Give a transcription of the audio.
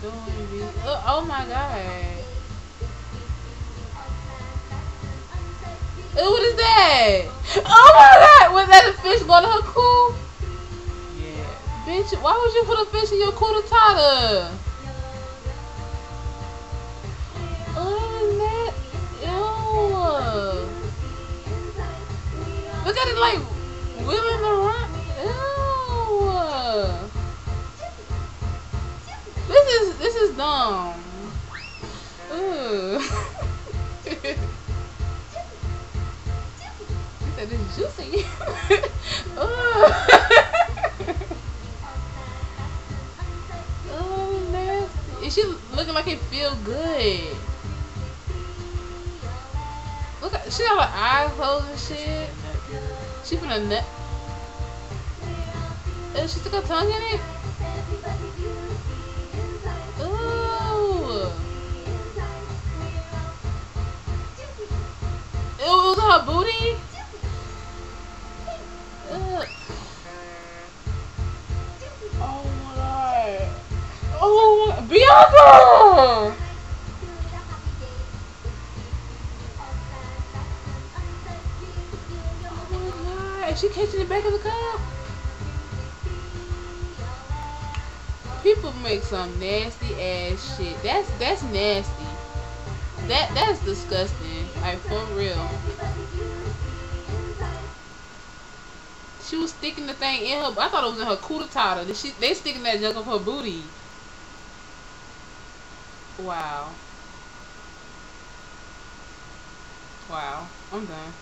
doing? Oh my god. What is that? Oh my god! Was that a fish going to her cool? Yeah. Bitch, why would you put a fish in your cooler totter? Oh, that. Ew. Look at it like wheeling around. Ew. This is dumb. Ew. He said it's juicy. Oh, nasty. Is she looking like it feel good? Look at, she got her eyes closed and shit. She finna nut. She took her tongue in it? Ooh. It was on her booty? Oh my god. Oh, Bianca! Is she catching the back of the cup? People make some nasty ass shit. That's nasty. That's disgusting. Like for real. She was sticking the thing in her. I thought it was in her cooter totter. They sticking that junk up her booty. Wow. Wow. I'm done.